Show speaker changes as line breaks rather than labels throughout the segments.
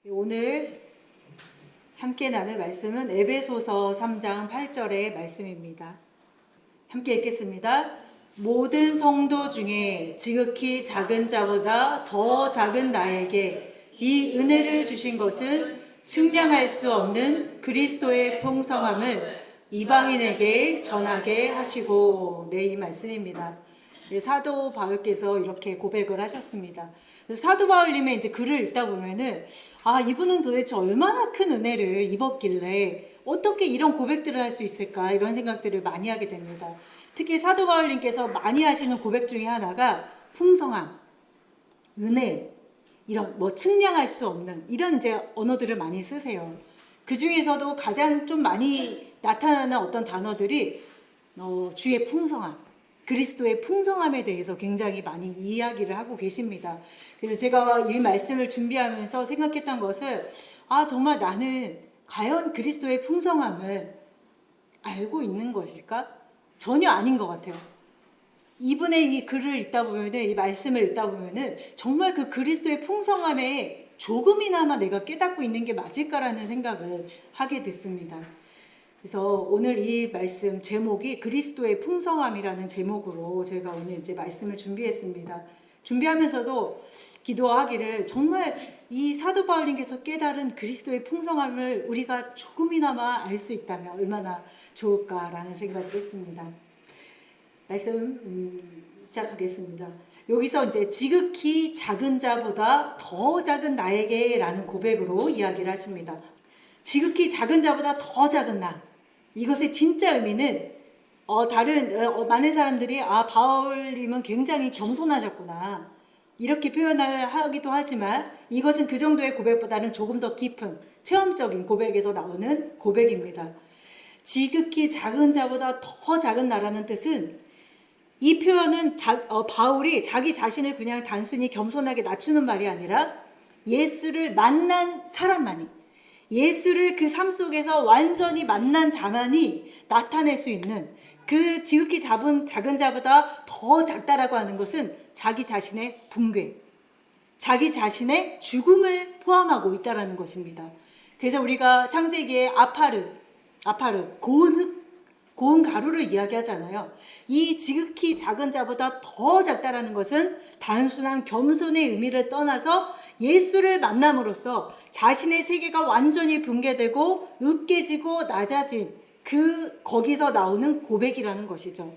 오늘 함께 나눌 말씀은 에베소서 3장 8절의 말씀입니다. 함께 읽겠습니다. 모든 성도 중에 지극히 작은 자보다 더 작은 나에게 이 은혜를 주신 것은 측량할 수 없는 그리스도의 풍성함을 이방인에게 전하게 하시고, 네, 이 말씀입니다. 사도 바울께서 이렇게 고백을 하셨습니다. 그래서 사도 바울님의 이제 글을 읽다 보면은, 이분은 도대체 얼마나 큰 은혜를 입었길래 어떻게 이런 고백들을 할 수 있을까, 이런 생각들을 많이 하게 됩니다. 특히 사도 바울님께서 많이 하시는 고백 중에 하나가 풍성함, 은혜, 이런 측량할 수 없는 이런 이제 언어들을 많이 쓰세요. 그 중에서도 가장 좀 많이 나타나는 어떤 단어들이 주의 풍성함, 그리스도의 풍성함에 대해서 굉장히 많이 이야기를 하고 계십니다. 그래서 제가 이 말씀을 준비하면서 생각했던 것은, 정말 나는 과연 그리스도의 풍성함을 알고 있는 것일까? 전혀 아닌 것 같아요. 이분의 이 글을 읽다 보면은, 이 말씀을 읽다 보면은 정말 그 그리스도의 풍성함에 조금이나마 내가 깨닫고 있는 게 맞을까라는 생각을 하게 됐습니다. 그래서 오늘 이 말씀 제목이 그리스도의 풍성함이라는 제목으로 제가 오늘 이제 말씀을 준비했습니다. 준비하면서도 기도하기를, 정말 이 사도 바울님께서 깨달은 그리스도의 풍성함을 우리가 조금이나마 알 수 있다면 얼마나 좋을까라는 생각을 했습니다. 말씀 시작하겠습니다. 여기서 이제 지극히 작은 자보다 더 작은 나에게라는 고백으로 이야기를 하십니다. 지극히 작은 자보다 더 작은 나. 이것의 진짜 의미는 많은 사람들이 바울님은 굉장히 겸손하셨구나, 이렇게 표현을 하기도 하지만, 이것은 그 정도의 고백보다는 조금 더 깊은 체험적인 고백에서 나오는 고백입니다. 지극히 작은 자보다 더 작은 나라는 뜻은, 이 표현은 바울이 자기 자신을 그냥 단순히 겸손하게 낮추는 말이 아니라 예수를 만난 사람만이, 예수를 그 삶 속에서 완전히 만난 자만이 나타낼 수 있는, 그 지극히 작은 자보다 더 작다라고 하는 것은 자기 자신의 붕괴, 자기 자신의 죽음을 포함하고 있다라는 것입니다. 그래서 우리가 창세기의 아파르, 고운 흙, 고운 가루를 이야기하잖아요. 이 지극히 작은 자보다 더 작다라는 것은 단순한 겸손의 의미를 떠나서 예수를 만남으로써 자신의 세계가 완전히 붕괴되고 으깨지고 낮아진 거기서 나오는 고백이라는 것이죠.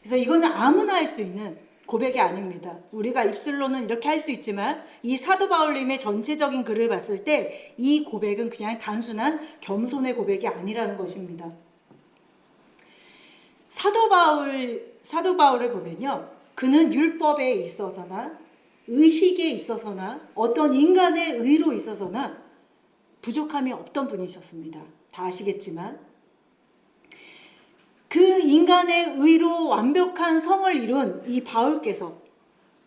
그래서 이거는 아무나 할 수 있는 고백이 아닙니다. 우리가 입술로는 이렇게 할 수 있지만, 이 사도 바울님의 전체적인 글을 봤을 때 이 고백은 그냥 단순한 겸손의 고백이 아니라는 것입니다. 사도 바울을 보면요, 그는 율법에 있어서나 의식에 있어서나 어떤 인간의 의로 있어서나 부족함이 없던 분이셨습니다. 다 아시겠지만, 그 인간의 의로 완벽한 성을 이룬 이 바울께서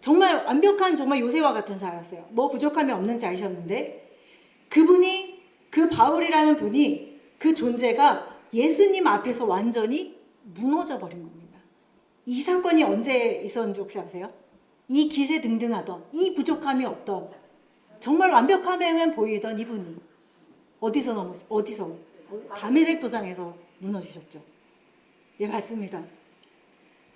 정말 완벽한, 정말 요새와 같은 자였어요. 부족함이 없는 자이셨는데, 그 바울이라는 분이, 그 존재가 예수님 앞에서 완전히 무너져 버린 겁니다. 이 사건이 언제 있었는지 혹시 아세요? 이 기세등등하던, 이 부족함이 없던, 정말 완벽하게만 보이던 이분이 어디서 다메섹 도상에서 무너지셨죠. 예, 맞습니다.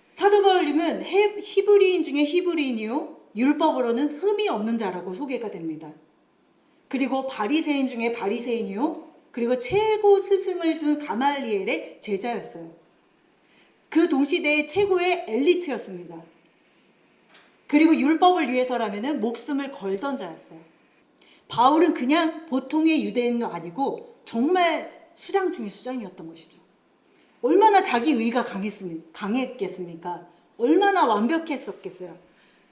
사도 바울님은 히브리인 중에 히브리인이요, 율법으로는 흠이 없는 자라고 소개가 됩니다. 그리고 바리새인 중에 바리새인이요, 그리고 최고 스승을 둔 가말리엘의 제자였어요. 그 동시대의 최고의 엘리트였습니다. 그리고 율법을 위해서라면 목숨을 걸던 자였어요. 바울은 그냥 보통의 유대인은 아니고 정말 수장 중의 수장이었던 것이죠. 얼마나 자기 의가 강했겠습니까? 얼마나 완벽했었겠어요.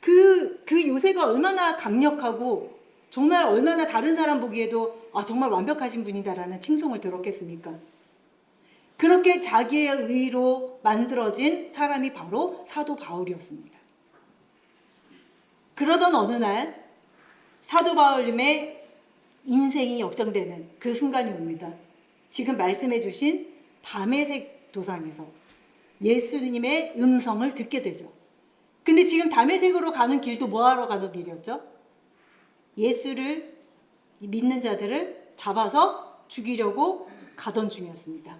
그 요새가 얼마나 강력하고, 정말 얼마나 다른 사람 보기에도 정말 완벽하신 분이다라는 칭송을 들었겠습니까? 그렇게 자기의 의로 만들어진 사람이 바로 사도 바울이었습니다. 그러던 어느 날 사도 바울님의 인생이 역전되는 그 순간이 옵니다. 지금 말씀해 주신 다메섹 도상에서 예수님의 음성을 듣게 되죠. 근데 지금 다메섹으로 가는 길도 뭐하러 가는 길이었죠? 예수를 믿는 자들을 잡아서 죽이려고 가던 중이었습니다.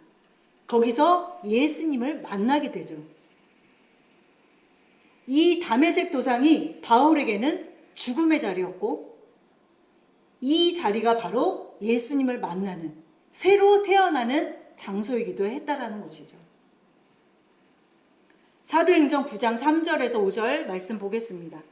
거기서 예수님을 만나게 되죠. 이 다메섹 도상이 바울에게는 죽음의 자리였고 이 자리가 바로 예수님을 만나는 새로 태어나는 장소이기도 했다라는 것이죠. 사도행전 9장 3절에서 5절 말씀 보겠습니다.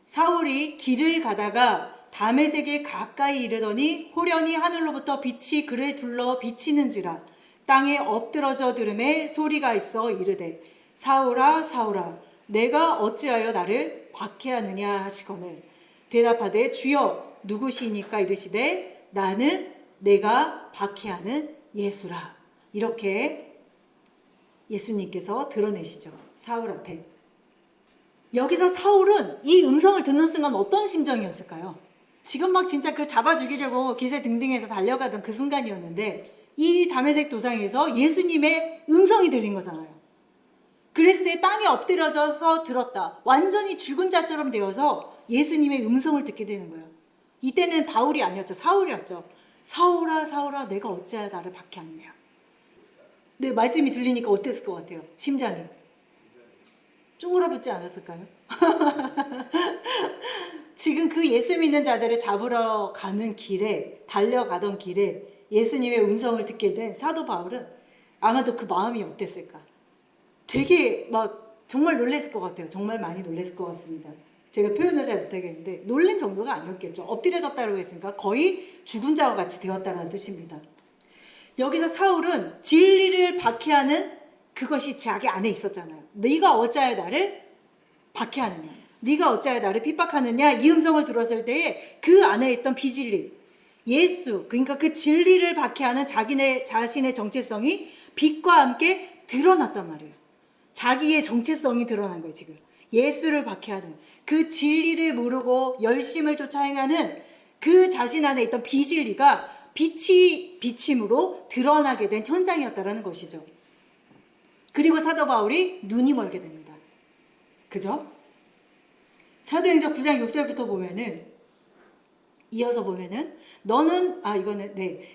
사울이 길을 가다가 다메섹에 가까이 이르더니 호련히 하늘로부터 빛이 그를 둘러 비치는지라 땅에 엎드러져 들음에 소리가 있어 이르되 사울아 사울아 내가 어찌하여 나를 박해하느냐 하시거늘 대답하되 주여 누구시니까 이르시되 나는 내가 박해하는 예수라. 이렇게 예수님께서 드러내시죠. 사울 앞에. 여기서 사울은 이 음성을 듣는 순간 어떤 심정이었을까요? 지금 막 진짜 그 잡아 죽이려고 기세 등등해서 달려가던 그 순간이었는데 이 다메섹 도상에서 예수님의 음성이 들린 거잖아요. 그랬을 때 땅에 엎드려져서 들었다. 완전히 죽은 자처럼 되어서 예수님의 음성을 듣게 되는 거예요. 이때는 바울이 아니었죠. 사울이었죠. 사울아 사울아 내가 어찌하여 나를 박해하느냐. 네, 말씀이 들리니까 어땠을 것 같아요? 심장이 쪼그라붙지 않았을까요? 지금 그 예수 믿는 자들을 잡으러 가는 길에 달려가던 길에 예수님의 음성을 듣게 된 사도 바울은 아마도 그 마음이 어땠을까? 되게 막 정말 놀랐을 것 같아요. 정말 많이 놀랐을 것 같습니다. 제가 표현을 잘 못하겠는데 놀란 정도가 아니었겠죠. 엎드려졌다고 했으니까 거의 죽은 자와 같이 되었다는 뜻입니다. 여기서 사울은 진리를 박해하는 그것이 자기 안에 있었잖아요. 네가 어찌하여 나를 박해하느냐, 네가 어찌하여 나를 핍박하느냐, 이 음성을 들었을 때에 그 안에 있던 비진리, 예수, 그러니까 그 진리를 박해하는 자신의 정체성이 빛과 함께 드러났단 말이에요. 자기의 정체성이 드러난 거예요. 지금 예수를 박해하는 그 진리를 모르고 열심을 쫓아 행하는 그 자신 안에 있던 비진리가 비침으로 드러나게 된 현장이었다라는 것이죠. 그리고 사도 바울이 눈이 멀게 됩니다. 그죠? 사도행전 9장 6절부터 보면은 이어서 보면은 너는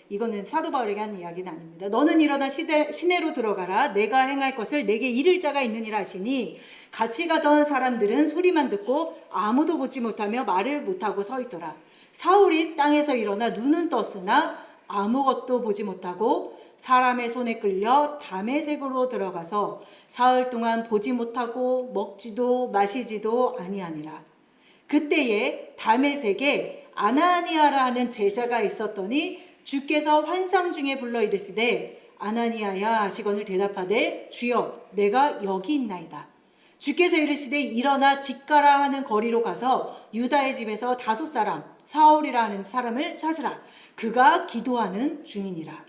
이거는 사도 바울에게 하는 이야기는 아닙니다. 너는 일어나 시내로 들어가라. 내가 행할 것을 내게 이를 자가 있느니라 하시니 같이 가던 사람들은 소리만 듣고 아무도 보지 못하며 말을 못하고 서 있더라. 사울이 땅에서 일어나 눈은 떴으나 아무것도 보지 못하고 사람의 손에 끌려 다메섹으로 들어가서 사흘 동안 보지 못하고 먹지도 마시지도 아니하니라. 그때에 다메섹에 아나니아라 하는 제자가 있었더니 주께서 환상 중에 불러 이르시되 아나니아야 하시거늘 대답하되 주여 내가 여기 있나이다. 주께서 이르시되 일어나 집가라 하는 거리로 가서 유다의 집에서 5 사람 사울이라 하는 사람을 찾으라. 그가 기도하는 중이니라.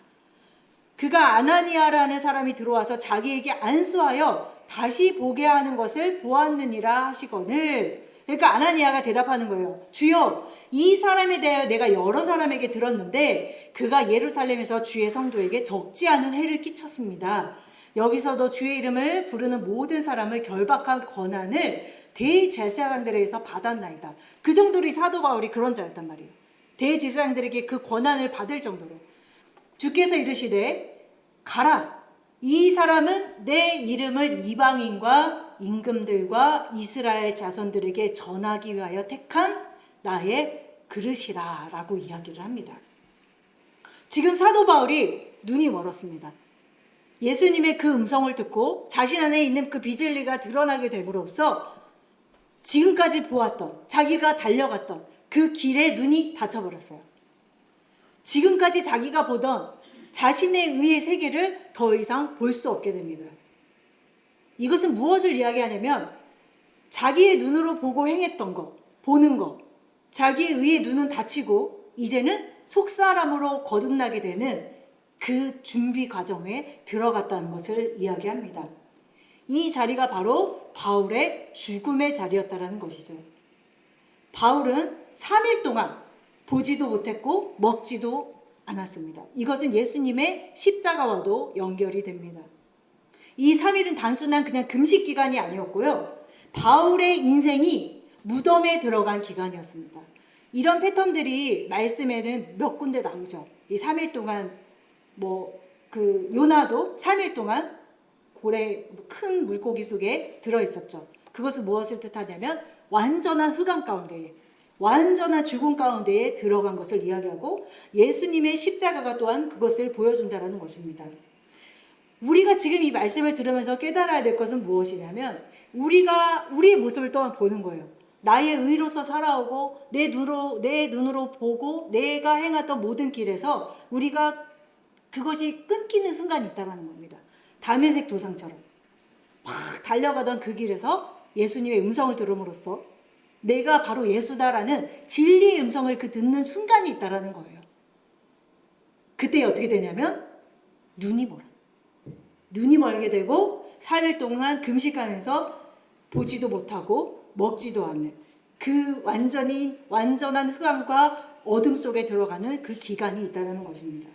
그가 아나니아라는 사람이 들어와서 자기에게 안수하여 다시 보게 하는 것을 보았느니라 하시거늘. 그러니까 아나니아가 대답하는 거예요. 주여 이 사람에 대하여 내가 여러 사람에게 들었는데 그가 예루살렘에서 주의 성도에게 적지 않은 해를 끼쳤습니다. 여기서도 주의 이름을 부르는 모든 사람을 결박한 권한을 대제사장들에게서 받았나이다. 그 정도로 사도 바울이 그런 자였단 말이에요. 대제사장들에게 그 권한을 받을 정도로. 주께서 이르시되 가라. 이 사람은 내 이름을 이방인과 임금들과 이스라엘 자손들에게 전하기 위하여 택한 나의 그릇이라 라고 이야기를 합니다. 지금 사도 바울이 눈이 멀었습니다. 예수님의 그 음성을 듣고 자신 안에 있는 그 비진리가 드러나게 됨으로써 지금까지 보았던, 자기가 달려갔던 그 길에 눈이 닫혀버렸어요. 지금까지 자기가 보던 자신의 의의 세계를 더 이상 볼 수 없게 됩니다. 이것은 무엇을 이야기하냐면 자기의 눈으로 보고 행했던 것, 보는 것, 자기의 의의 눈은 닫히고 이제는 속사람으로 거듭나게 되는 그 준비 과정에 들어갔다는 것을 이야기합니다. 이 자리가 바로 바울의 죽음의 자리였다는 것이죠. 바울은 3일 동안 보지도 못했고 먹지도 않았습니다. 이것은 예수님의 십자가와도 연결이 됩니다. 이 3일은 단순한 그냥 금식 기간이 아니었고요. 바울의 인생이 무덤에 들어간 기간이었습니다. 이런 패턴들이 말씀에는 몇 군데 나오죠. 이 3일 동안 요나도 3일 동안 고래 큰 물고기 속에 들어 있었죠. 그것은 무엇을 뜻하냐면 완전한 흑암 가운데에, 완전한 죽음 가운데에 들어간 것을 이야기하고, 예수님의 십자가가 또한 그것을 보여준다라는 것입니다. 우리가 지금 이 말씀을 들으면서 깨달아야 될 것은 무엇이냐면, 우리가 우리의 모습을 또한 보는 거예요. 나의 의로서 살아오고 내 눈으로 보고 내가 행하던 모든 길에서 우리가 그것이 끊기는 순간이 있다는 겁니다. 다메섹 도상처럼 막 달려가던 그 길에서 예수님의 음성을 들음으로써 내가 바로 예수다라는 진리의 음성을 듣는 순간이 있다는 거예요. 그때 어떻게 되냐면 눈이 멀게 되고 3일 동안 금식하면서 보지도 못하고 먹지도 않는 그 완전한 흑암과 어둠 속에 들어가는 그 기간이 있다는 것입니다.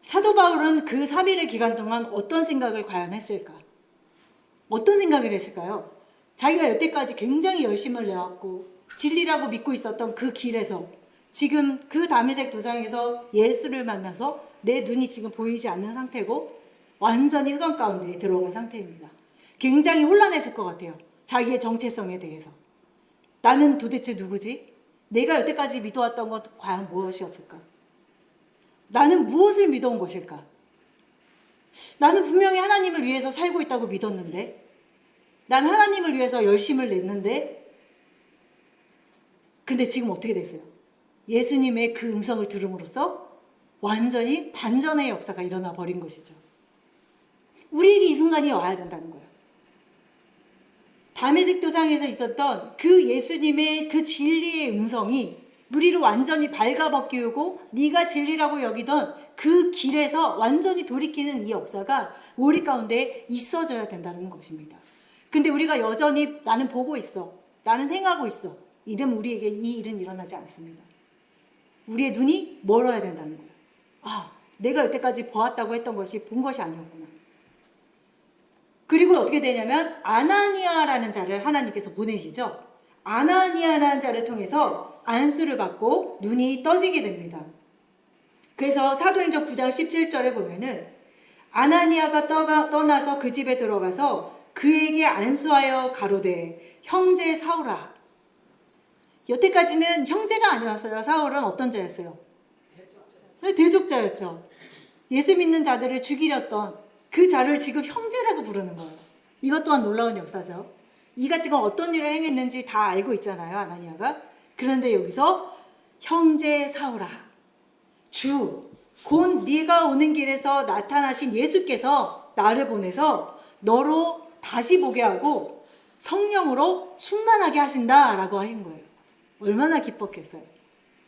사도 바울은 그 3일의 기간 동안 어떤 생각을 과연 했을까? 어떤 생각을 했을까요? 자기가 여태까지 굉장히 열심을 내왔고 진리라고 믿고 있었던 그 길에서 지금 그 다메섹 도상에서 예수를 만나서 내 눈이 지금 보이지 않는 상태고 완전히 흑암 가운데 들어간 상태입니다. 굉장히 혼란했을 것 같아요. 자기의 정체성에 대해서. 나는 도대체 누구지? 내가 여태까지 믿어왔던 것 과연 무엇이었을까? 나는 무엇을 믿어온 것일까? 나는 분명히 하나님을 위해서 살고 있다고 믿었는데, 난 하나님을 위해서 열심을 냈는데, 근데 지금 어떻게 됐어요? 예수님의 그 음성을 들음으로써 완전히 반전의 역사가 일어나 버린 것이죠. 우리에게 이 순간이 와야 된다는 거예요. 다메섹 도상에서 있었던 그 예수님의 그 진리의 음성이 우리를 완전히 발가벗기우고 네가 진리라고 여기던 그 길에서 완전히 돌이키는 이 역사가 우리 가운데 있어져야 된다는 것입니다. 근데 우리가 여전히 나는 보고 있어, 나는 행하고 있어, 이러면 우리에게 이 일은 일어나지 않습니다. 우리의 눈이 멀어야 된다는 거예요. 아, 내가 여태까지 보았다고 했던 것이 본 것이 아니었구나. 그리고 어떻게 되냐면 아나니아라는 자를 하나님께서 보내시죠. 아나니아라는 자를 통해서 안수를 받고 눈이 떠지게 됩니다. 그래서 사도행전 9장 17절에 보면은 아나니아가 떠나서 그 집에 들어가서 그에게 안수하여 가로되 형제 사울아. 여태까지는 형제가 아니었어요. 사울은 어떤 자였어요? 대적자였죠. 예수 믿는 자들을 죽이렸던 그 자를 지금 형제라고 부르는 거예요. 이것 또한 놀라운 역사죠. 이가 지금 어떤 일을 행했는지 다 알고 있잖아요, 아나니아가. 그런데 여기서 형제 사울아, 주, 곧 네가 오는 길에서 나타나신 예수께서 나를 보내서 너로 다시 보게 하고 성령으로 충만하게 하신다라고 하신 거예요. 얼마나 기뻤겠어요.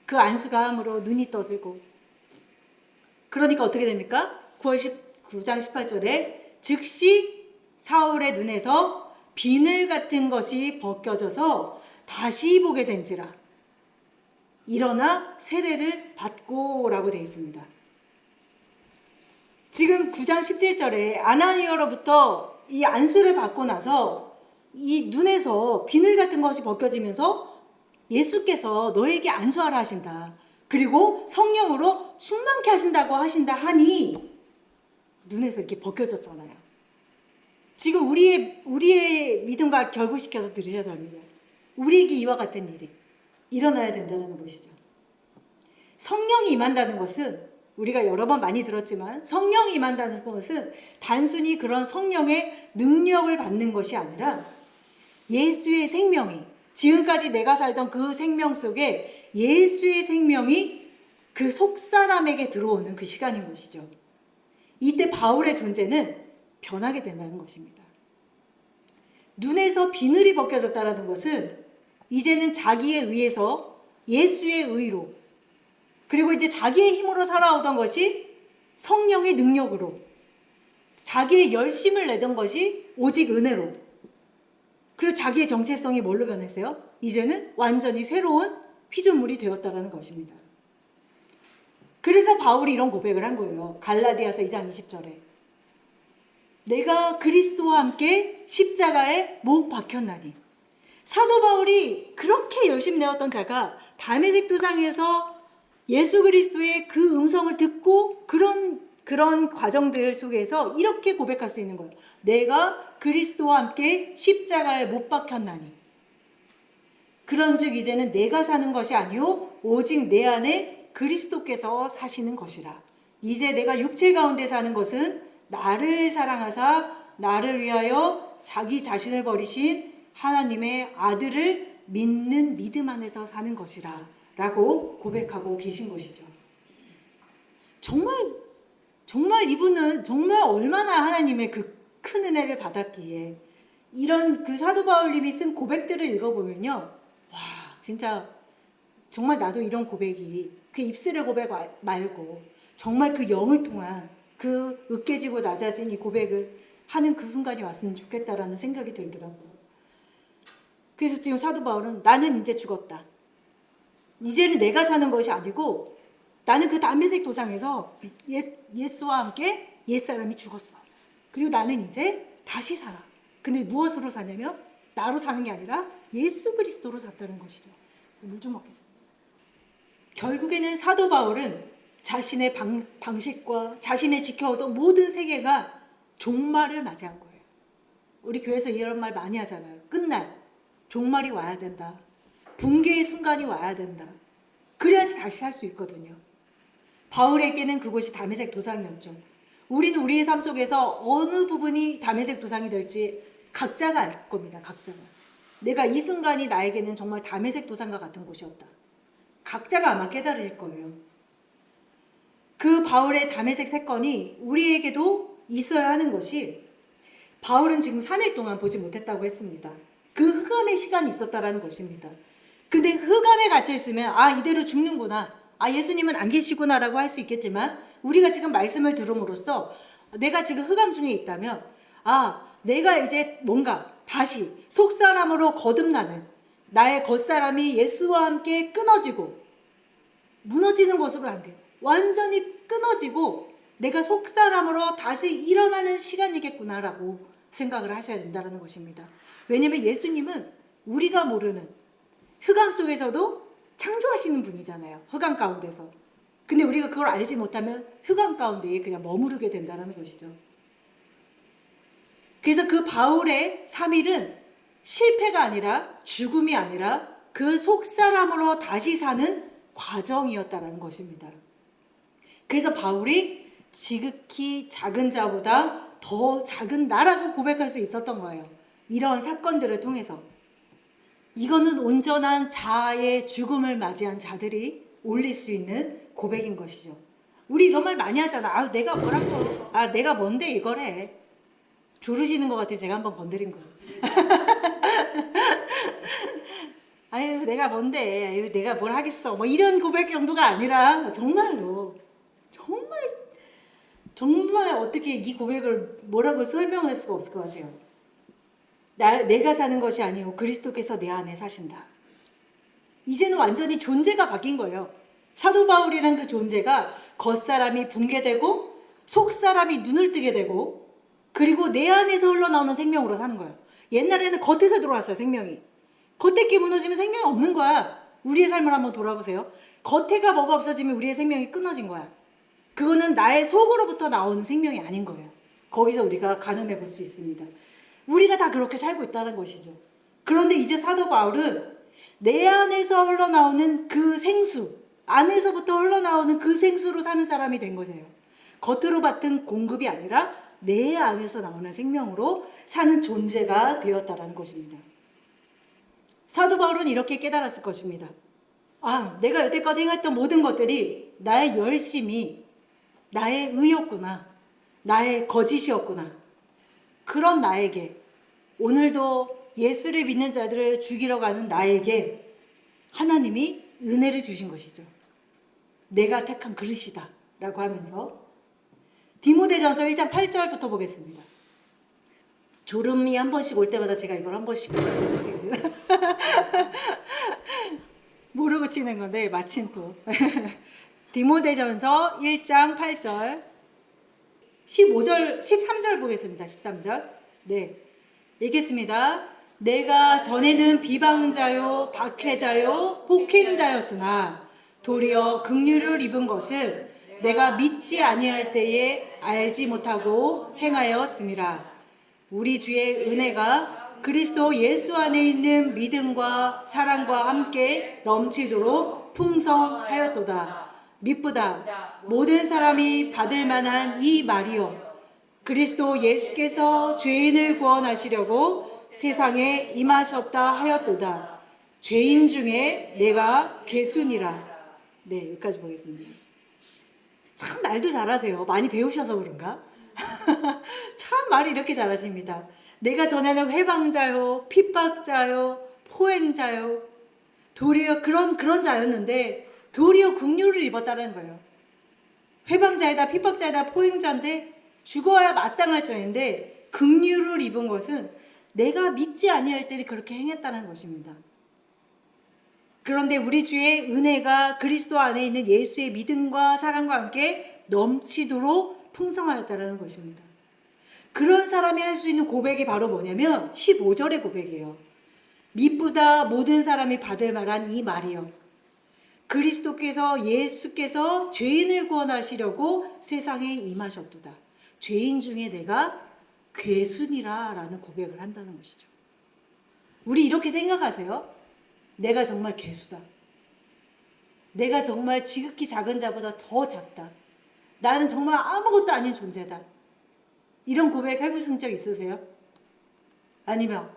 그 안수가 함으로 눈이 떠지고. 그러니까 어떻게 됩니까? 9장 18절에 즉시 사울의 눈에서 비늘 같은 것이 벗겨져서 다시 보게 된지라. 일어나 세례를 받고 라고 되어 있습니다. 지금 9장 17절에 아나니아로부터 이 안수를 받고 나서 이 눈에서 비늘 같은 것이 벗겨지면서 예수께서 너에게 안수하라 하신다. 그리고 성령으로 충만케 하신다고 하신다 하니 눈에서 이렇게 벗겨졌잖아요. 지금 우리의 믿음과 결부시켜서 들으셔야 됩니다. 우리에게 이와 같은 일이 일어나야 된다는 것이죠. 성령이 임한다는 것은 우리가 여러 번 많이 들었지만 성령이 임한다는 것은 단순히 그런 성령의 능력을 받는 것이 아니라 예수의 생명이 지금까지 내가 살던 그 생명 속에 예수의 생명이 그 속사람에게 들어오는 그 시간인 것이죠. 이때 바울의 존재는 변하게 된다는 것입니다. 눈에서 비늘이 벗겨졌다는 것은 이제는 자기에 의해서 예수의 의로 그리고 이제 자기의 힘으로 살아오던 것이 성령의 능력으로 자기의 열심을 내던 것이 오직 은혜로 그리고 자기의 정체성이 뭘로 변했어요? 이제는 완전히 새로운 피조물이 되었다는 것입니다. 그래서 바울이 이런 고백을 한 거예요. 갈라디아서 2장 20절에 내가 그리스도와 함께 십자가에 못 박혔나니. 사도 바울이 그렇게 열심히 내었던 자가 담에색 도상에서 예수 그리스도의 그 음성을 듣고 그런 과정들 속에서 이렇게 고백할 수 있는 거예요. 내가 그리스도와 함께 십자가에 못 박혔나니 그런즉 이제는 내가 사는 것이 아니요 오직 내 안에 그리스도께서 사시는 것이라. 이제 내가 육체 가운데 사는 것은 나를 사랑하사 나를 위하여 자기 자신을 버리신 하나님의 아들을 믿는 믿음 안에서 사는 것이라 라고 고백하고 계신 것이죠. 정말 이분은 정말 얼마나 하나님의 그 큰 은혜를 받았기에 이런 그 사도 바울님이 쓴 고백들을 읽어보면요, 와 진짜 정말 나도 이런 고백이 그 입술의 고백 말고 정말 그 영을 통한 그 으깨지고 낮아진 이 고백을 하는 그 순간이 왔으면 좋겠다라는 생각이 들더라고요. 그래서 지금 사도 바울은 나는 이제 죽었다. 이제는 내가 사는 것이 아니고 나는 그 담에색 도상에서 예수와 함께 옛사람이 죽었어. 그리고 나는 이제 다시 살아. 근데 무엇으로 사냐면 나로 사는 게 아니라 예수 그리스도로 샀다는 것이죠. 물 좀 먹겠습니다. 결국에는 사도 바울은 자신의 방식과 자신의 지켜오던 모든 세계가 종말을 맞이한 거예요. 우리 교회에서 이런 말 많이 하잖아요. 끝날 종말이 와야 된다. 붕괴의 순간이 와야 된다. 그래야지 다시 살 수 있거든요. 바울에게는 그곳이 담에색 도상이었죠. 우리는 우리의 삶 속에서 어느 부분이 담에색 도상이 될지 각자가 알 겁니다. 각자가. 내가 이 순간이 나에게는 정말 담에색 도상과 같은 곳이었다. 각자가 아마 깨달으실 거예요. 그 바울의 담에색 사건이 우리에게도 있어야 하는 것이, 바울은 지금 3일 동안 보지 못했다고 했습니다. 그 흑암의 시간이 있었다라는 것입니다. 근데 흑암에 갇혀 있으면 이대로 죽는구나, 예수님은 안 계시구나라고 할 수 있겠지만, 우리가 지금 말씀을 들음으로써 내가 지금 흑암 중에 있다면 내가 이제 뭔가 다시 속사람으로 거듭나는 나의 겉사람이 예수와 함께 끊어지고 무너지는 것으로 안 돼요. 완전히 끊어지고 내가 속사람으로 다시 일어나는 시간이겠구나라고 생각을 하셔야 된다는 것입니다. 왜냐하면 예수님은 우리가 모르는 흑암 속에서도 창조하시는 분이잖아요. 흑암 가운데서. 근데 우리가 그걸 알지 못하면 흑암 가운데에 그냥 머무르게 된다는 것이죠. 그래서 그 바울의 3일은 실패가 아니라 죽음이 아니라 그 속사람으로 다시 사는 과정이었다는 것입니다. 그래서 바울이 지극히 작은 자보다 더 작은 나라고 고백할 수 있었던 거예요. 이런 사건들을 통해서. 이거는 온전한 자아의 죽음을 맞이한 자들이 올릴 수 있는 고백인 것이죠. 우리 이런 말 많이 하잖아. 내가 뭐라고, 내가 뭔데 이걸 해. 조르시는 것 같아서 제가 한번 건드린 거예요. 아유 내가 뭔데, 아유 내가 뭘 하겠어, 뭐 이런 고백 정도가 아니라 정말로 정말 어떻게 이 고백을 뭐라고 설명할 수가 없을 것 같아요. 내가 사는 것이 아니고 그리스도께서 내 안에 사신다. 이제는 완전히 존재가 바뀐 거예요. 사도 바울이란 그 존재가 겉사람이 붕괴되고 속사람이 눈을 뜨게 되고, 그리고 내 안에서 흘러나오는 생명으로 사는 거예요. 옛날에는 겉에서 들어왔어요. 생명이. 겉에 게 무너지면 생명이 없는 거야. 우리의 삶을 한번 돌아보세요. 겉에가 뭐가 없어지면 우리의 생명이 끊어진 거야. 그거는 나의 속으로부터 나오는 생명이 아닌 거예요. 거기서 우리가 가늠해 볼 수 있습니다. 우리가 다 그렇게 살고 있다는 것이죠. 그런데 이제 사도 바울은 내 안에서 흘러나오는 그 생수, 안에서부터 흘러나오는 그 생수로 사는 사람이 된 거예요. 겉으로 받은 공급이 아니라 내 안에서 나오는 생명으로 사는 존재가 되었다는 것입니다. 사도 바울은 이렇게 깨달았을 것입니다. 내가 여태까지 행했던 모든 것들이 나의 열심이, 나의 의였구나, 나의 거짓이었구나. 그런 나에게, 오늘도 예수를 믿는 자들을 죽이러 가는 나에게 하나님이 은혜를 주신 것이죠. 내가 택한 그릇이다 라고 하면서, 디모데전서 1장 8절부터 보겠습니다. 졸음이 한 번씩 올 때마다 제가 이걸 한 번씩 모르고 치는 건데 마침 또 디모데전서 1장 8절 15절 13절 보겠습니다. 13절. 네, 읽겠습니다. 내가 전에는 비방자요 박해자요 폭행자였으나 도리어 긍휼을 입은 것은 내가 믿지 아니할 때에 알지 못하고 행하였음이라. 우리 주의 은혜가 그리스도 예수 안에 있는 믿음과 사랑과 함께 넘치도록 풍성하였도다. 미쁘다. 모든 사람이 받을 만한 이 말이요 그리스도 예수께서 죄인을 구원하시려고 세상에 임하셨다 하였도다. 죄인 중에 내가 괴순이라. 네, 여기까지 보겠습니다. 참 말도 잘하세요. 많이 배우셔서 그런가? 참 말을 이렇게 잘하십니다. 내가 전에는 회방자요, 핍박자요, 포행자요, 도리어 그런 자였는데 도리어 긍휼을 입었다는 거예요. 회방자이다, 핍박자이다, 포행자인데 죽어야 마땅할 자인데 긍휼을 입은 것은 내가 믿지 아니할 때를 그렇게 행했다는 것입니다. 그런데 우리 주의 은혜가 그리스도 안에 있는 예수의 믿음과 사랑과 함께 넘치도록 풍성하였다는 것입니다. 그런 사람이 할 수 있는 고백이 바로 뭐냐면 15절의 고백이에요. 미쁘다 모든 사람이 받을 만한 이 말이요 그리스도께서 예수께서 죄인을 구원하시려고 세상에 임하셨도다. 죄인 중에 내가 괴순이라 라는 고백을 한다는 것이죠. 우리 이렇게 생각하세요? 내가 정말 괴수다. 내가 정말 지극히 작은 자보다 더 작다. 나는 정말 아무것도 아닌 존재다. 이런 고백 해보신 적 있으세요? 아니면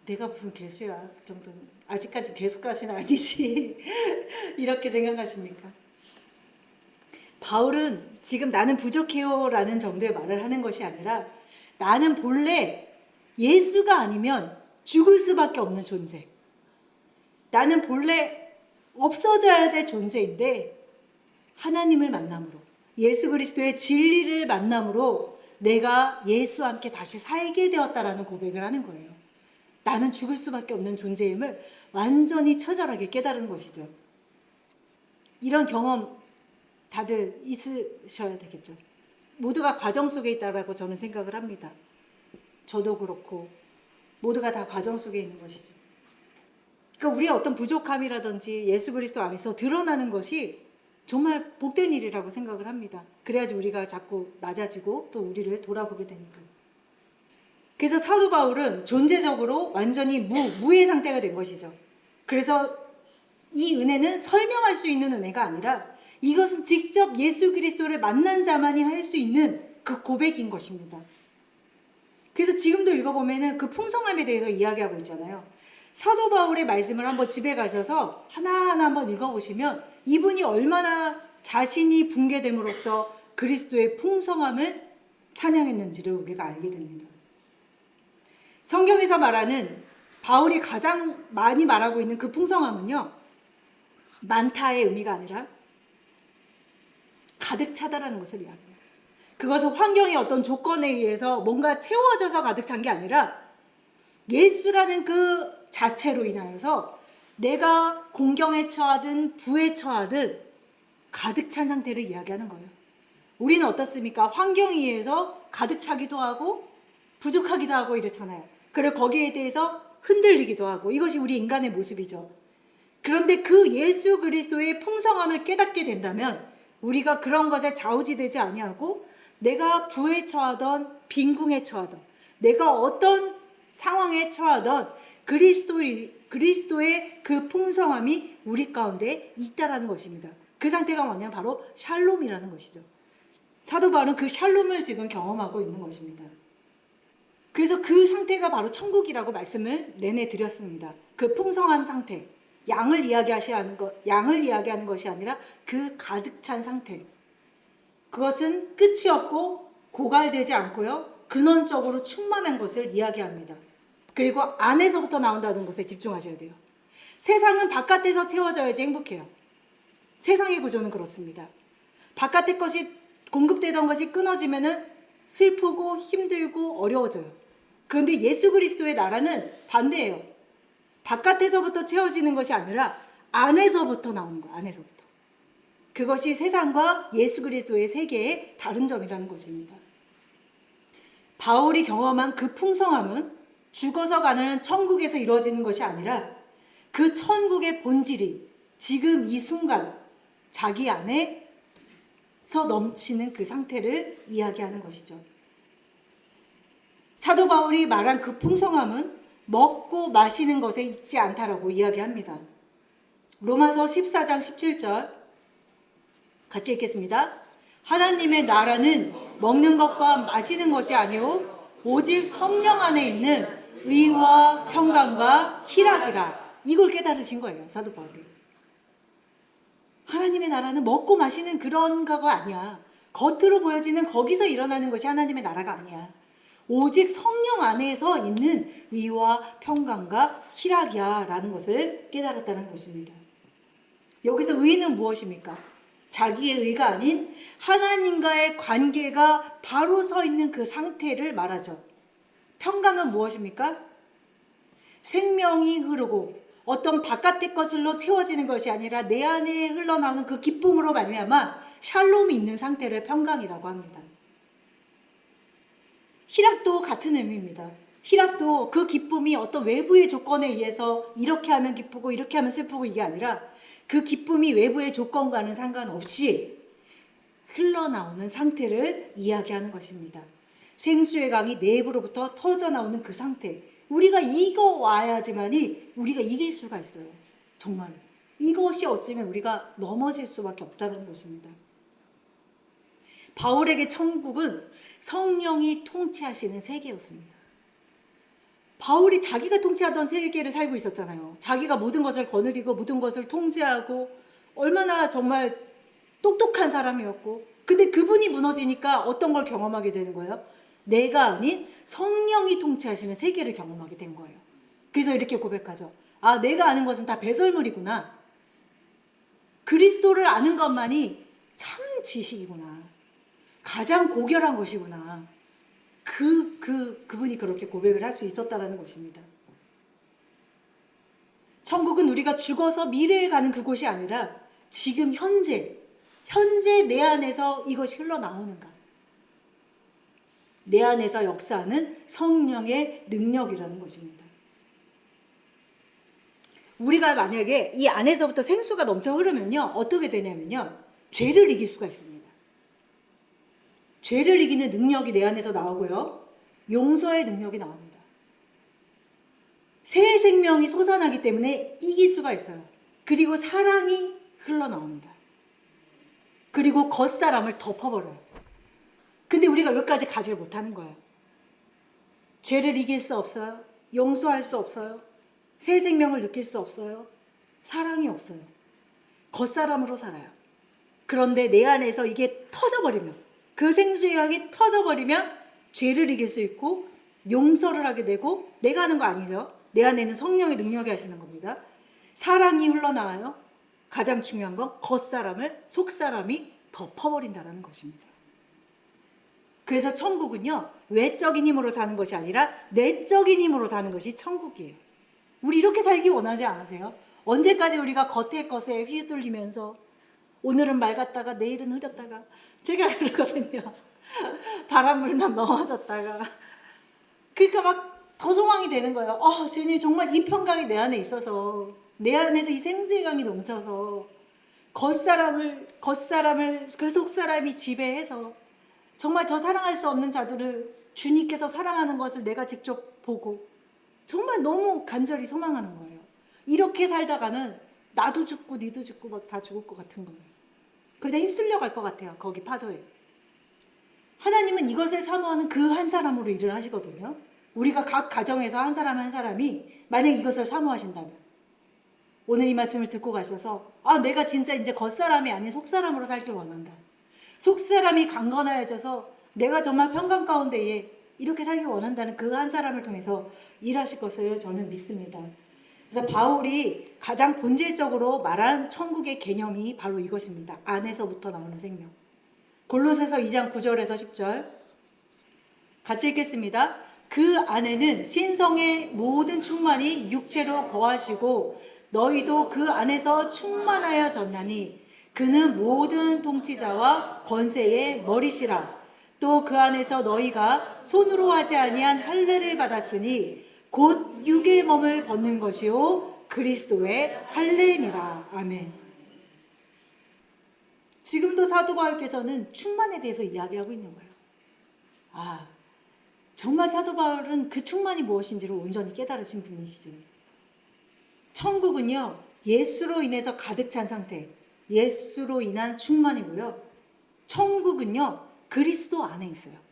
내가 무슨 괴수야 그 정도는 아직까지 괴수까지는 아니지 이렇게 생각하십니까? 바울은 지금 나는 부족해요 라는 정도의 말을 하는 것이 아니라 나는 본래 예수가 아니면 죽을 수밖에 없는 존재, 나는 본래 없어져야 될 존재인데 하나님을 만남으로 예수 그리스도의 진리를 만남으로 내가 예수와 함께 다시 살게 되었다라는 고백을 하는 거예요. 나는 죽을 수밖에 없는 존재임을 완전히 처절하게 깨달은 것이죠. 이런 경험 다들 있으셔야 되겠죠. 모두가 과정 속에 있다라고 저는 생각을 합니다. 저도 그렇고 모두가 다 과정 속에 있는 것이죠. 그러니까 우리의 어떤 부족함이라든지 예수 그리스도 안에서 드러나는 것이 정말 복된 일이라고 생각을 합니다. 그래야지 우리가 자꾸 낮아지고 또 우리를 돌아보게 되니까요. 그래서 사도 바울은 존재적으로 완전히 무의 상태가 된 것이죠. 그래서 이 은혜는 설명할 수 있는 은혜가 아니라 이것은 직접 예수 그리스도를 만난 자만이 할 수 있는 그 고백인 것입니다. 그래서 지금도 읽어보면 그 풍성함에 대해서 이야기하고 있잖아요. 사도 바울의 말씀을 한번 집에 가셔서 하나하나 한번 읽어보시면 이분이 얼마나 자신이 붕괴됨으로써 그리스도의 풍성함을 찬양했는지를 우리가 알게 됩니다. 성경에서 말하는 바울이 가장 많이 말하고 있는 그 풍성함은요, 많다의 의미가 아니라 가득 차다라는 것을 이야기합니다. 그것은 환경의 어떤 조건에 의해서 뭔가 채워져서 가득 찬 게 아니라 예수라는 그 자체로 인하여서 내가 공경에 처하든 부에 처하든 가득 찬 상태를 이야기하는 거예요. 우리는 어떻습니까? 환경에 의해서 가득 차기도 하고 부족하기도 하고 이렇잖아요. 그리고 거기에 대해서 흔들리기도 하고 이것이 우리 인간의 모습이죠. 그런데 그 예수 그리스도의 풍성함을 깨닫게 된다면 우리가 그런 것에 좌우지되지 아니하고 내가 부에 처하던 빈궁에 처하던 내가 어떤 상황에 처하던 그리스도의 그 풍성함이 우리 가운데 있다라는 것입니다. 그 상태가 뭐냐면 바로 샬롬이라는 것이죠. 사도 바울은 그 샬롬을 지금 경험하고 있는 것입니다. 그래서 그 상태가 바로 천국이라고 말씀을 내내 드렸습니다. 그 풍성한 상태, 양을 이야기하는 것이 아니라 그 가득 찬 상태. 그것은 끝이 없고 고갈되지 않고요. 근원적으로 충만한 것을 이야기합니다. 그리고 안에서부터 나온다는 것에 집중하셔야 돼요. 세상은 바깥에서 채워져야지 행복해요. 세상의 구조는 그렇습니다. 바깥의 것이 공급되던 것이 끊어지면은 슬프고 힘들고 어려워져요. 그런데 예수 그리스도의 나라는 반대예요. 바깥에서부터 채워지는 것이 아니라 안에서부터 나오는 거예요. 안에서부터. 그것이 세상과 예수 그리스도의 세계의 다른 점이라는 것입니다. 바울이 경험한 그 풍성함은 죽어서 가는 천국에서 이루어지는 것이 아니라 그 천국의 본질이 지금 이 순간 자기 안에서 넘치는 그 상태를 이야기하는 것이죠. 사도 바울이 말한 그 풍성함은 먹고 마시는 것에 있지 않다라고 이야기합니다. 로마서 14장 17절 같이 읽겠습니다. 하나님의 나라는 먹는 것과 마시는 것이 아니오 오직 성령 안에 있는 의와 평강과 희락이라. 이걸 깨달으신 거예요, 사도 바울이. 하나님의 나라는 먹고 마시는 그런 거가 아니야. 겉으로 보여지는 거기서 일어나는 것이 하나님의 나라가 아니야. 오직 성령 안에서 있는 의와 평강과 희락이야 라는 것을 깨달았다는 것입니다. 여기서 의는 무엇입니까? 자기의 의가 아닌 하나님과의 관계가 바로 서 있는 그 상태를 말하죠. 평강은 무엇입니까? 생명이 흐르고 어떤 바깥의 것으로 채워지는 것이 아니라 내 안에 흘러나오는 그 기쁨으로 말미암아 샬롬이 있는 상태를 평강이라고 합니다. 희락도 같은 의미입니다. 희락도 그 기쁨이 어떤 외부의 조건에 의해서 이렇게 하면 기쁘고 이렇게 하면 슬프고 이게 아니라 그 기쁨이 외부의 조건과는 상관없이 흘러나오는 상태를 이야기하는 것입니다. 생수의 강이 내부로부터 터져나오는 그 상태. 우리가 이거 와야지만이 우리가 이길 수가 있어요. 정말. 이것이 없으면 우리가 넘어질 수밖에 없다는 것입니다. 바울에게 천국은 성령이 통치하시는 세계였습니다. 바울이 자기가 통치하던 세계를 살고 있었잖아요. 자기가 모든 것을 거느리고 모든 것을 통제하고 얼마나 정말 똑똑한 사람이었고, 근데 그분이 무너지니까 어떤 걸 경험하게 되는 거예요? 내가 아닌 성령이 통치하시는 세계를 경험하게 된 거예요. 그래서 이렇게 고백하죠. 아, 내가 아는 것은 다 배설물이구나. 그리스도를 아는 것만이 참 지식이구나. 가장 고결한 것이구나. 그분이 그렇게 고백을 할 수 있었다는 것입니다. 천국은 우리가 죽어서 미래에 가는 그곳이 아니라 지금 현재 내 안에서 이것이 흘러나오는가. 내 안에서 역사하는 성령의 능력이라는 것입니다. 우리가 만약에 이 안에서부터 생수가 넘쳐 흐르면요, 어떻게 되냐면요, 죄를 이길 수가 있습니다. 죄를 이기는 능력이 내 안에서 나오고요, 용서의 능력이 나옵니다. 새 생명이 솟아나기 때문에 이길 수가 있어요. 그리고 사랑이 흘러나옵니다. 그리고 겉사람을 덮어버려요. 근데 우리가 여기까지 가지를 못하는 거예요. 죄를 이길 수 없어요. 용서할 수 없어요. 새 생명을 느낄 수 없어요. 사랑이 없어요. 겉사람으로 살아요. 그런데 내 안에서 이게 터져버리면, 그 생수의 강이 터져버리면 죄를 이길 수 있고 용서를 하게 되고, 내가 하는 거 아니죠. 내 안에는 성령의 능력이 하시는 겁니다. 사랑이 흘러나와요. 가장 중요한 건 겉사람을 속사람이 덮어버린다는 것입니다. 그래서 천국은요, 외적인 힘으로 사는 것이 아니라 내적인 힘으로 사는 것이 천국이에요. 우리 이렇게 살기 원하지 않으세요? 언제까지 우리가 겉의 것에 휘둘리면서 오늘은 맑았다가 내일은 흐렸다가, 제가 그러거든요. 바람물만 넘어졌다가, 그러니까 막 더 소망이 되는 거예요. 주님, 정말 이 평강이 내 안에 있어서, 내 안에서 이 생수의 강이 넘쳐서 겉사람을 그 속사람이 지배해서 정말 저 사랑할 수 없는 자들을 주님께서 사랑하는 것을 내가 직접 보고 정말 너무 간절히 소망하는 거예요. 이렇게 살다가는 나도 죽고 니도 죽고 막 다 죽을 것 같은 거예요. 그러다 휩쓸려 갈 것 같아요. 거기 파도에. 하나님은 이것을 사모하는 그 한 사람으로 일을 하시거든요. 우리가 각 가정에서 한 사람 한 사람이 만약 이것을 사모하신다면, 오늘 이 말씀을 듣고 가셔서 내가 진짜 이제 겉사람이 아닌 속사람으로 살길 원한다. 속사람이 강건해져서 내가 정말 평강 가운데에 이렇게 살기 원한다는 그 한 사람을 통해서 일하실 것을 저는 믿습니다. 그래서 바울이 가장 본질적으로 말한 천국의 개념이 바로 이것입니다. 안에서부터 나오는 생명. 골로새서 2장 9절에서 10절 같이 읽겠습니다. 그 안에는 신성의 모든 충만이 육체로 거하시고 너희도 그 안에서 충만하여 졌나니 그는 모든 통치자와 권세의 머리시라. 또 그 안에서 너희가 손으로 하지 아니한 할례를 받았으니 곧 육의 몸을 벗는 것이요 그리스도의 할례니라. 아멘. 지금도 사도 바울께서는 충만에 대해서 이야기하고 있는 거예요. 아, 정말 사도 바울은 그 충만이 무엇인지를 온전히 깨달으신 분이시죠. 천국은요, 예수로 인해서 가득 찬 상태, 예수로 인한 충만이고요. 천국은요, 그리스도 안에 있어요.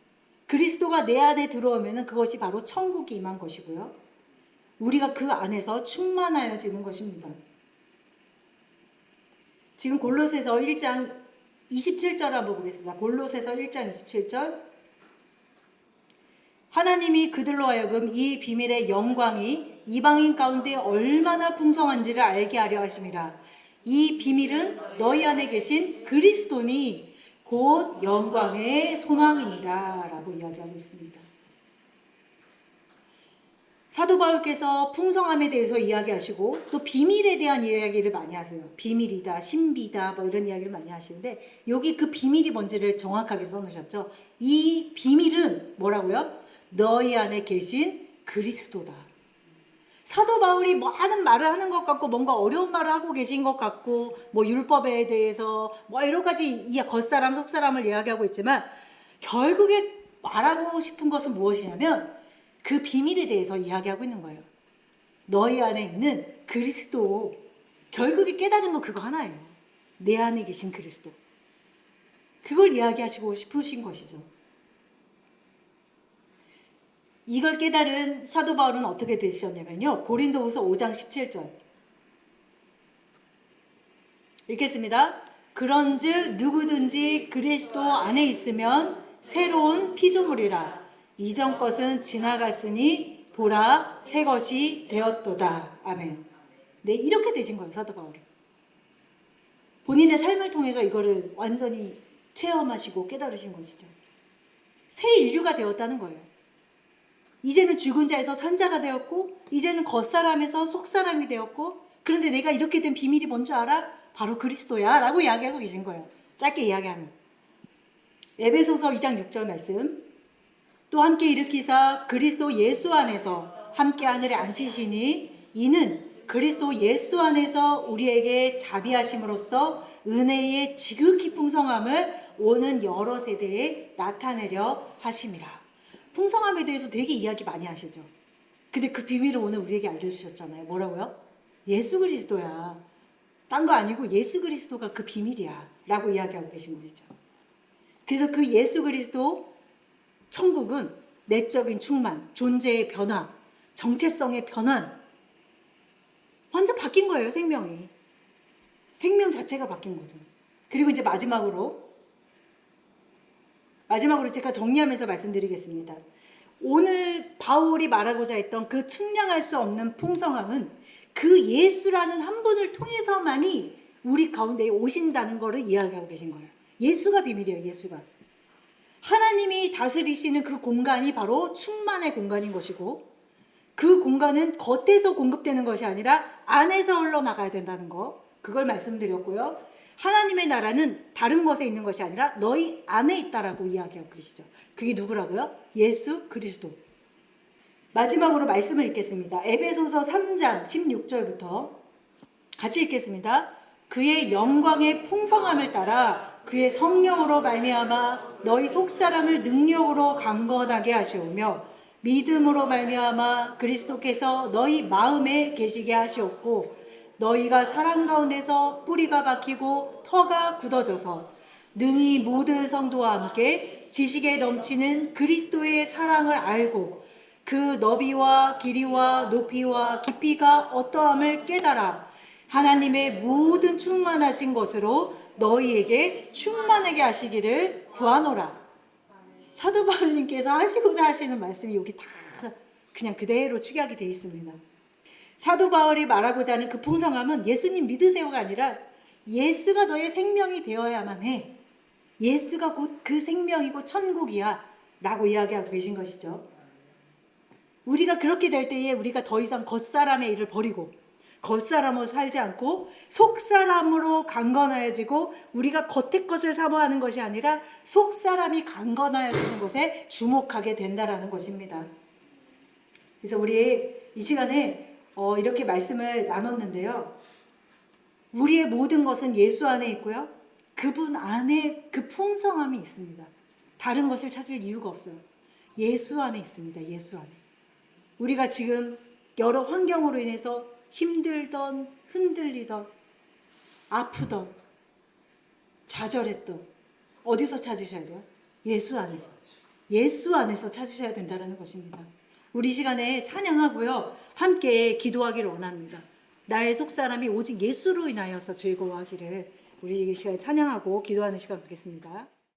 그리스도가 내 안에 들어오면 그것이 바로 천국이 임한 것이고요. 우리가 그 안에서 충만하여지는 것입니다. 지금 골로새서 1장 27절 한번 보겠습니다. 골로새서 1장 27절. 하나님이 그들로 하여금 이 비밀의 영광이 이방인 가운데 얼마나 풍성한지를 알게 하려 하심이라. 이 비밀은 너희 안에 계신 그리스도니 곧 영광의 소망이니라 라고 이야기하고 있습니다. 사도 바울께서 풍성함에 대해서 이야기하시고 또 비밀에 대한 이야기를 많이 하세요. 비밀이다, 신비다 뭐 이런 이야기를 많이 하시는데 여기 그 비밀이 뭔지를 정확하게 써놓으셨죠. 이 비밀은 뭐라고요? 너희 안에 계신 그리스도다. 사도 바울이 많은 말을 하는 것 같고 뭔가 어려운 말을 하고 계신 것 같고 뭐 율법에 대해서 뭐 여러 가지 겉사람 속사람을 이야기하고 있지만 결국에 말하고 싶은 것은 무엇이냐면 그 비밀에 대해서 이야기하고 있는 거예요. 너희 안에 있는 그리스도. 결국에 깨달은 건 그거 하나예요. 내 안에 계신 그리스도. 그걸 이야기하시고 싶으신 것이죠. 이걸 깨달은 사도 바울은 어떻게 되셨냐면요. 고린도후서 5장 17절. 읽겠습니다. 그런즉 누구든지 그리스도 안에 있으면 새로운 피조물이라. 이전 것은 지나갔으니 보라 새 것이 되었도다. 아멘. 네, 이렇게 되신 거예요, 사도 바울이. 본인의 삶을 통해서 이거를 완전히 체험하시고 깨달으신 것이죠. 새 인류가 되었다는 거예요. 이제는 죽은 자에서 산자가 되었고 이제는 겉사람에서 속사람이 되었고 그런데 내가 이렇게 된 비밀이 뭔지 알아? 바로 그리스도야 라고 이야기하고 계신 거예요. 짧게 이야기하면. 에베소서 2장 6절 말씀. 또 함께 일으키사 그리스도 예수 안에서 함께 하늘에 앉히시니 이는 그리스도 예수 안에서 우리에게 자비하심으로써 은혜의 지극히 풍성함을 오는 여러 세대에 나타내려 하심이라. 풍성함에 대해서 되게 이야기 많이 하시죠. 근데 그 비밀을 오늘 우리에게 알려주셨잖아요. 뭐라고요? 예수 그리스도야. 딴 거 아니고 예수 그리스도가 그 비밀이야 라고 이야기하고 계신 것이죠. 그래서 그 예수 그리스도 천국은 내적인 충만, 존재의 변화, 정체성의 변환, 완전 바뀐 거예요. 생명이. 생명 자체가 바뀐 거죠. 그리고 이제 마지막으로 제가 정리하면서 말씀드리겠습니다. 오늘 바울이 말하고자 했던 그 측량할 수 없는 풍성함은 그 예수라는 한 분을 통해서만이 우리 가운데 오신다는 것을 이야기하고 계신 거예요. 예수가 비밀이에요. 예수가. 하나님이 다스리시는 그 공간이 바로 충만의 공간인 것이고 그 공간은 겉에서 공급되는 것이 아니라 안에서 흘러나가야 된다는 거. 그걸 말씀드렸고요. 하나님의 나라는 다른 것에 있는 것이 아니라 너희 안에 있다라고 이야기하고 계시죠. 그게 누구라고요? 예수 그리스도. 마지막으로 말씀을 읽겠습니다. 에베소서 3장 16절부터 같이 읽겠습니다. 그의 영광의 풍성함을 따라 그의 성령으로 말미암아 너희 속사람을 능력으로 강건하게 하시오며 믿음으로 말미암아 그리스도께서 너희 마음에 계시게 하시옵고 너희가 사랑 가운데서 뿌리가 박히고 터가 굳어져서 능히 모든 성도와 함께 지식에 넘치는 그리스도의 사랑을 알고 그 너비와 길이와 높이와 깊이가 어떠함을 깨달아 하나님의 모든 충만하신 것으로 너희에게 충만하게 하시기를 구하노라. 사도 바울님께서 하시고자 하시는 말씀이 여기 다 그냥 그대로 축약이 되어 있습니다. 사도 바울이 말하고자 하는 그 풍성함은 예수님 믿으세요가 아니라 예수가 너의 생명이 되어야만 해. 예수가 곧 그 생명이고 천국이야 라고 이야기하고 계신 것이죠. 우리가 그렇게 될 때에 우리가 더 이상 겉사람의 일을 버리고 겉사람으로 살지 않고 속사람으로 강건하여지고 우리가 겉의 것을 사모하는 것이 아니라 속사람이 강건하여지는 것에 주목하게 된다라는 것입니다. 그래서 우리 이 시간에 이렇게 말씀을 나눴는데요. 우리의 모든 것은 예수 안에 있고요. 그분 안에 그 풍성함이 있습니다. 다른 것을 찾을 이유가 없어요. 예수 안에 있습니다. 예수 안에. 우리가 지금 여러 환경으로 인해서 힘들던, 흔들리던, 아프던, 좌절했던, 어디서 찾으셔야 돼요? 예수 안에서. 예수 안에서 찾으셔야 된다는 것입니다. 우리 시간에 찬양하고요. 함께 기도하기를 원합니다. 나의 속사람이 오직 예수로 인하여서 즐거워하기를 우리 이 시간에 찬양하고 기도하는 시간 갖겠습니다.